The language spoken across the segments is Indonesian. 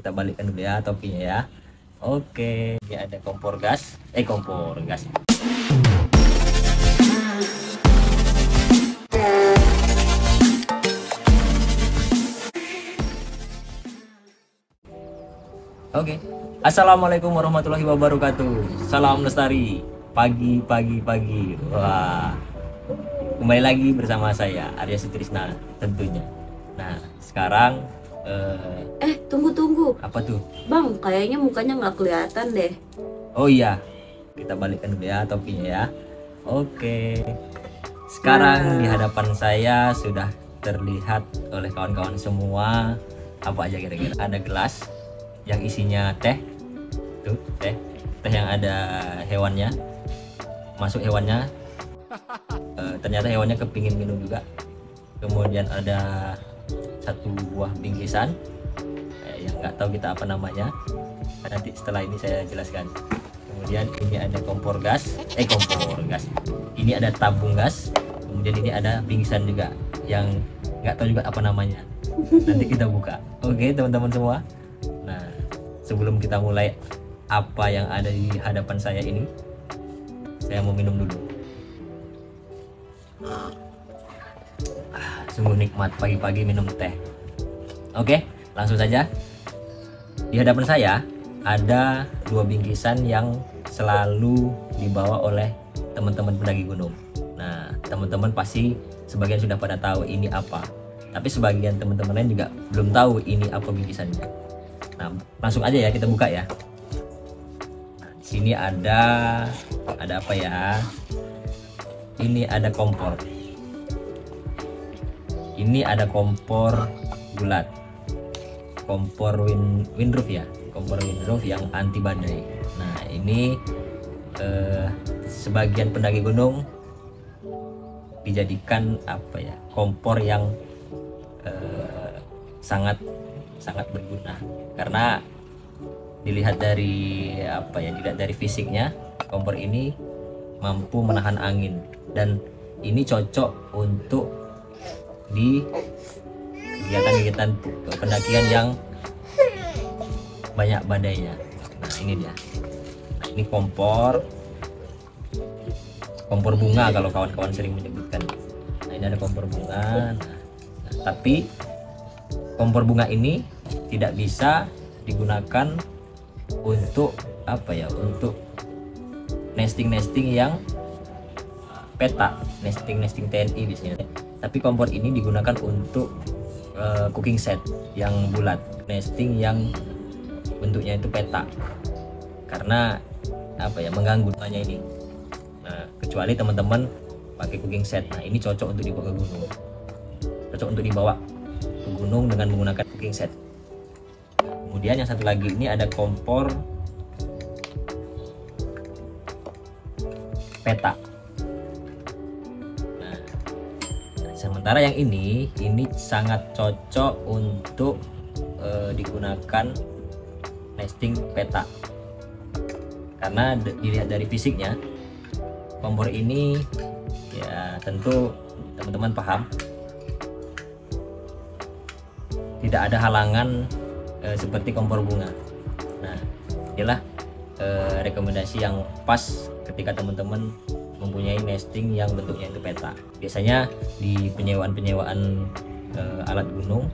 Kita balikkan dulu ya topinya ya. Oke, ini ada kompor gas. Kompor gas. Oke. Assalamualaikum warahmatullahi wabarakatuh. Salam lestari. Pagi. Wah. Kembali lagi bersama saya Arya Sutrisna tentunya. Nah, sekarang tunggu. apa tuh? Bang, kayaknya mukanya nggak kelihatan deh. Oh iya. Kita balikkan dulu ya topinya ya. Oke. Sekarang di hadapan saya sudah terlihat oleh kawan-kawan semua apa aja kira-kira. Ada gelas yang isinya teh. Tuh, teh yang ada hewannya. Masuk hewannya. Ternyata hewannya kepingin minum juga. Kemudian ada satu buah bingkisan yang nggak tahu kita apa namanya. Nanti setelah ini saya jelaskan. Kemudian ini ada kompor gas. Ini ada tabung gas. Kemudian ini ada bingkisan juga yang nggak tahu juga apa namanya. Nanti kita buka. Oke teman-teman semua. Nah, sebelum kita mulai apa yang ada di hadapan saya ini, saya mau minum dulu. Sungguh nikmat pagi-pagi minum teh. Oke, langsung saja. Di hadapan saya ada dua bingkisan yang selalu dibawa oleh teman-teman pendaki gunung. Nah, teman-teman pasti sebagian sudah pada tahu ini apa. Tapi sebagian teman-teman lain juga belum tahu ini apa bingkisannya. Nah, langsung aja ya kita buka ya. Nah, di sini ada apa ya? Ini ada kompor. Ini ada kompor bulat. Kompor windroof ya. Kompor windroof yang anti badai. Nah, ini sebagian pendaki gunung dijadikan apa ya? Kompor yang sangat berguna karena dilihat dari apa ya, dilihat dari fisiknya, kompor ini mampu menahan angin dan ini cocok untuk di kegiatan-kegiatan pendakian yang banyak badainya. Nah, ini dia. Nah, ini kompor bunga kalau kawan-kawan sering menyebutkan. Nah, ini ada kompor bunga. Nah, tapi kompor bunga ini tidak bisa digunakan untuk apa ya, untuk nesting yang peta, nesting TNI biasanya. Tapi kompor ini digunakan untuk cooking set yang bulat, nesting yang bentuknya itu peta, karena apa ya, mengganggu namanya ini. Nah, kecuali teman-teman pakai cooking set. Nah, ini cocok untuk dibawa ke gunung, cocok untuk dibawa ke gunung dengan menggunakan cooking set. Kemudian yang satu lagi ini ada kompor peta. Nah, sementara yang ini sangat cocok untuk digunakan nesting peta, karena dilihat dari fisiknya kompor ini ya tentu teman-teman paham tidak ada halangan seperti kompor bunga. Nah, inilah rekomendasi yang pas ketika teman-teman mempunyai nesting yang bentuknya itu peta. Biasanya di penyewaan alat gunung,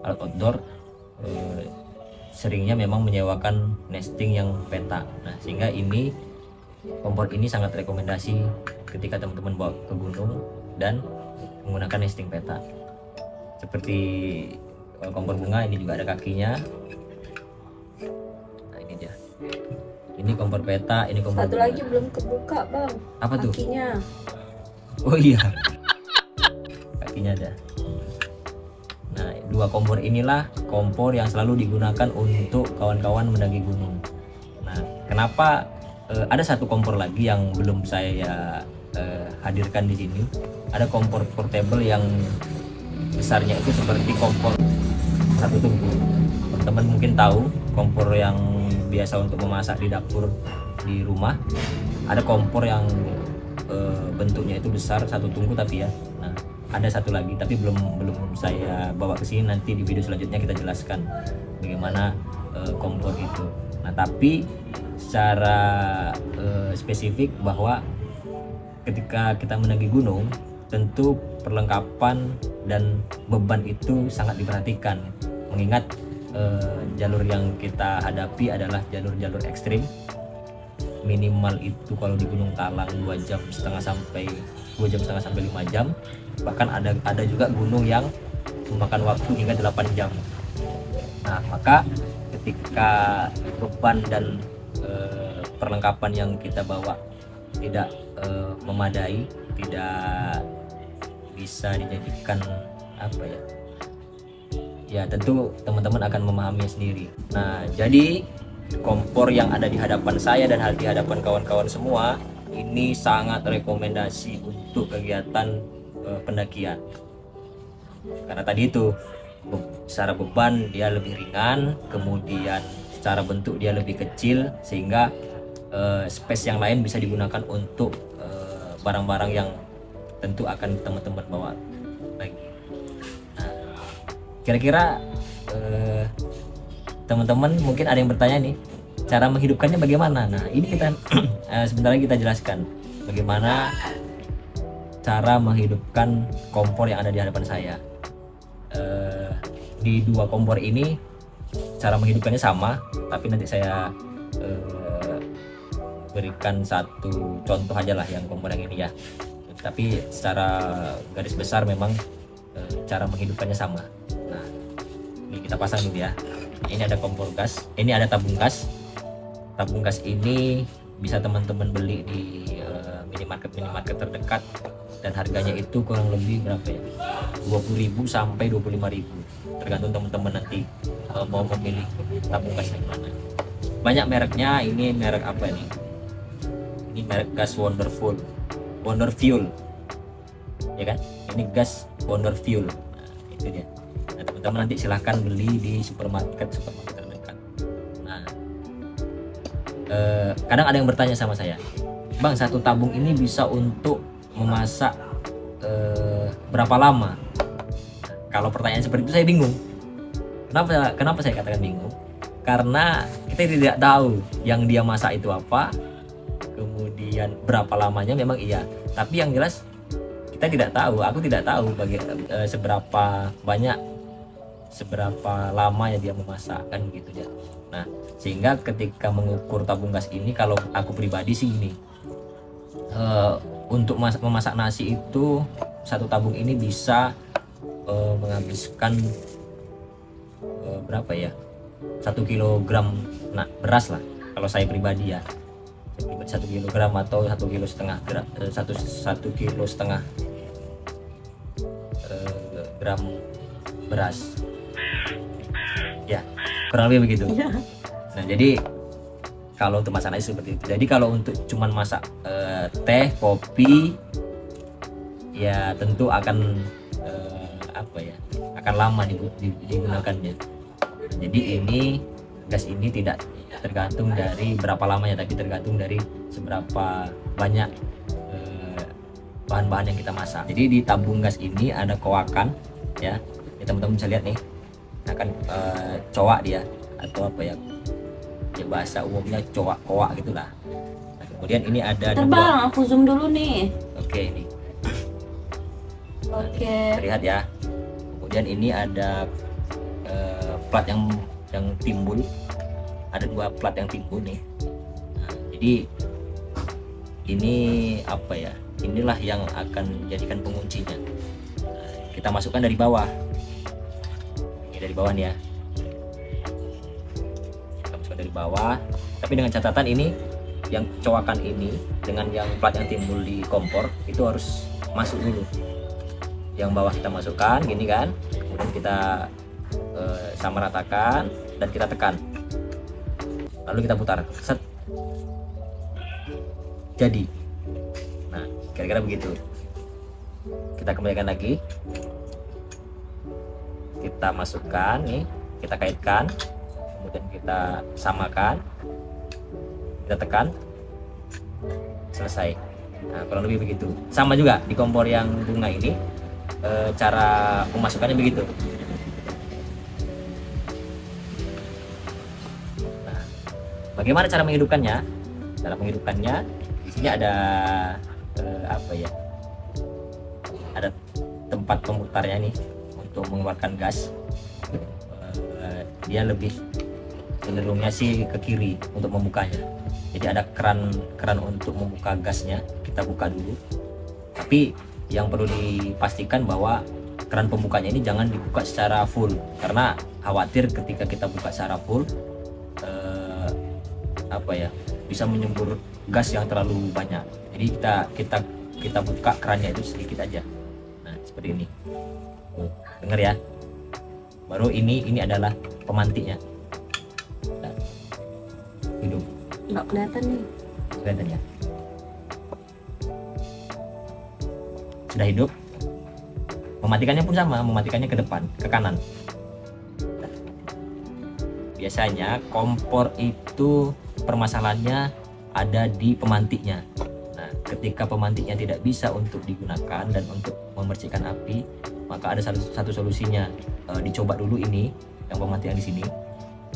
alat outdoor, seringnya memang menyewakan nesting yang peta. Nah, sehingga ini kompor ini sangat rekomendasi ketika teman-teman bawa ke gunung dan menggunakan nesting peta. Seperti kompor bunga ini juga ada kakinya. Nah, ini dia. Ini kompor peta, ini kompor Satu bunga. lagi belum kebuka, Bang. Apa tuh? Kakinya. Oh iya. Kakinya ada. Nah, dua kompor inilah kompor yang selalu digunakan untuk kawan-kawan mendaki gunung. Nah, kenapa ada satu kompor lagi yang belum saya hadirkan di sini? Ada kompor portable yang besarnya itu seperti kompor satu tungku. Teman-teman mungkin tahu kompor yang biasa untuk memasak di dapur di rumah. Ada kompor yang bentuknya itu besar satu tungku tapi ya. Nah, ada satu lagi tapi belum saya bawa ke sini. Nanti di video selanjutnya kita jelaskan bagaimana kompor itu. Nah, tapi secara spesifik bahwa ketika kita mendaki gunung, tentu perlengkapan dan beban itu sangat diperhatikan, mengingat jalur yang kita hadapi adalah jalur-jalur ekstrim. Minimal itu kalau di Gunung Talang 2 jam setengah sampai 5 jam. Bahkan ada juga gunung yang memakan waktu hingga 8 jam. Nah, maka ketika beban dan perlengkapan yang kita bawa tidak memadai, tidak bisa dijadikan apa ya, ya tentu teman-teman akan memahami sendiri. Nah, jadi kompor yang ada di hadapan saya dan di hadapan kawan-kawan semua ini sangat rekomendasi untuk kegiatan pendakian, karena tadi itu secara beban dia lebih ringan, kemudian secara bentuk dia lebih kecil, sehingga space yang lain bisa digunakan untuk barang-barang yang tentu akan teman-teman bawa lagi. Nah, kira-kira teman-teman mungkin ada yang bertanya nih, cara menghidupkannya bagaimana? Nah, ini kita sebentar lagi kita jelaskan bagaimana cara menghidupkan kompor yang ada di hadapan saya. Di 2 kompor ini cara menghidupkannya sama, tapi nanti saya berikan satu contoh aja lah yang kompor yang ini ya. Tapi secara garis besar memang cara menghidupkannya sama. Nah, ini kita pasang dulu ya. Ini ada kompor gas, ini ada tabung gas. Tabung gas ini bisa teman-teman beli di minimarket terdekat, dan harganya itu kurang lebih berapa ya, 20.000 sampai 25.000, tergantung teman-teman nanti mau memilih tabung gas yang mana. Banyak mereknya. Ini merek apa nih? Ini merek gas Wonder Fuel, ya kan? Ini gas Wonder Fuel. Nah, itu dia. Nah, teman-teman nanti silahkan beli di supermarket terdekat. Nah, kadang ada yang bertanya sama saya, Bang, satu tabung ini bisa untuk memasak berapa lama? Kalau pertanyaan seperti itu saya bingung. Kenapa saya katakan bingung? Karena kita tidak tahu yang dia masak itu apa, kemudian berapa lamanya. Memang iya, tapi yang jelas kita tidak tahu. Aku tidak tahu seberapa lama ya dia memasak, kan gitu ya. Nah, sehingga ketika mengukur tabung gas ini, kalau aku pribadi sih ini, untuk memasak nasi itu satu tabung ini bisa menghabiskan berapa ya, 1 kilogram beras lah kalau saya pribadi ya. 1 kilogram atau 1,5 kilo 1,5 kilo gram beras ya, kurang lebih begitu. Nah, jadi kalau untuk masak nasi seperti itu. Jadi kalau untuk cuman masak teh, kopi, ya tentu akan akan lama digunakannya. Jadi ini gas ini tidak tergantung dari berapa lamanya, tapi tergantung dari seberapa banyak bahan-bahan yang kita masak. Jadi di tabung gas ini ada kowakan ya. Teman-teman bisa lihat nih, akan cowak dia, atau apa ya, bahasa umumnya cowak gitulah. Nah, kemudian ini ada Bang, aku zoom dulu nih. Oke, ini. Oke. Terlihat ya. Kemudian ini ada plat yang timbul. Ada 2 plat yang timbul nih. Nah, jadi ini apa ya? Inilah yang akan menjadikan penguncinya. Nah, kita masukkan dari bawah. Ini dari bawah nih ya. Kita masukkan dari bawah. Tapi dengan catatan ini, yang cowakan ini dengan yang plat yang timbul di kompor itu harus masuk dulu. Yang bawah kita masukkan gini kan, kemudian kita samaratakan dan kita tekan, lalu kita putar, set, jadi. Nah, kira-kira begitu. Kita kembalikan lagi, kita masukkan nih, kita kaitkan, kemudian kita samakan, kita tekan, selesai. Nah, kurang lebih begitu. Sama juga di kompor yang bunga ini, cara memasukkannya begitu. Nah, bagaimana cara menghidupkannya? Cara menghidupkannya di sini ada apa ya? Ada tempat pemutarnya nih untuk mengeluarkan gas. Dia lebih cenderungnya sih ke kiri untuk membukanya. Jadi ada keran untuk membuka gasnya, kita buka dulu. Tapi yang perlu dipastikan bahwa keran pembukanya ini jangan dibuka secara full, karena khawatir ketika kita buka secara full apa ya, bisa menyembur gas yang terlalu banyak. Jadi kita buka kerannya itu sedikit aja. Nah, seperti ini. Dengar ya. Baru ini adalah pemantiknya. Nah, hidup. Nggak kelihatan nih. Kelihatan ya. Sudah hidup. Mematikannya pun sama, mematikannya ke depan, ke kanan. Nah, biasanya kompor itu permasalahannya ada di pemantiknya. Nah, ketika pemantiknya tidak bisa untuk digunakan dan untuk membersihkan api, maka ada satu solusinya. Dicoba dulu ini yang pemantik yang di sini.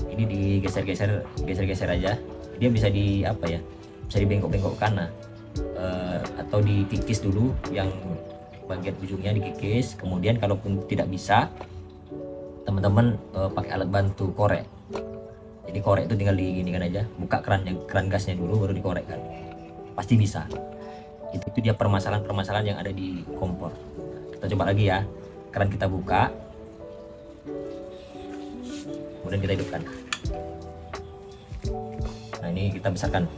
Ini digeser-geser aja. Dia bisa di apa ya? Bisa dibengkok-bengkokkan. Nah, atau dikikis dulu yang bagian ujungnya dikikis. Kemudian kalaupun tidak bisa, teman-teman pakai alat bantu korek. Jadi korek itu tinggal diginikan aja, buka keran gasnya dulu baru dikorekkan. Pasti bisa. Itu dia permasalahan yang ada di kompor. Kita coba lagi ya. Keran kita buka. Kemudian kita hidupkan. Nah, ini kita besarkan.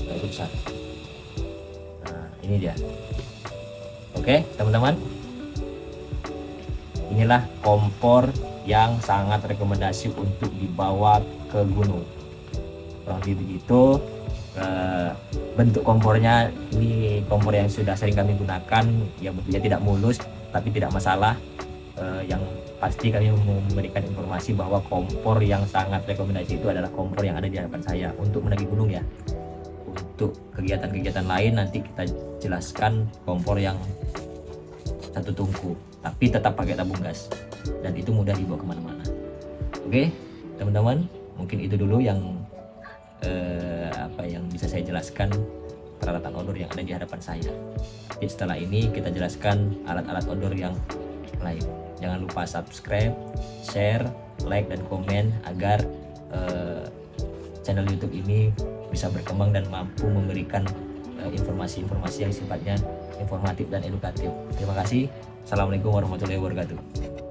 Nah, itu besar. Nah, ini dia. Oke, teman-teman. Inilah kompor yang sangat rekomendasi untuk dibawa ke gunung. Kurang lebih begitu. Bentuk kompornya ini kompor yang sudah sering kami gunakan, ya bentuknya tidak mulus tapi tidak masalah. Yang pasti kami memberikan informasi bahwa kompor yang sangat rekomendasi itu adalah kompor yang ada di hadapan saya untuk mendaki gunung ya. Untuk kegiatan-kegiatan lain nanti kita jelaskan kompor yang satu tungku, tapi tetap pakai tabung gas dan itu mudah dibawa kemana-mana. Oke, teman-teman, mungkin itu dulu yang apa yang bisa saya jelaskan peralatan outdoor yang ada di hadapan saya. Jadi setelah ini kita jelaskan alat-alat outdoor yang lain. Jangan lupa subscribe, share, like, dan komen agar channel YouTube ini bisa berkembang dan mampu memberikan informasi-informasi yang sifatnya informatif dan edukatif. Terima kasih. Assalamualaikum warahmatullahi wabarakatuh.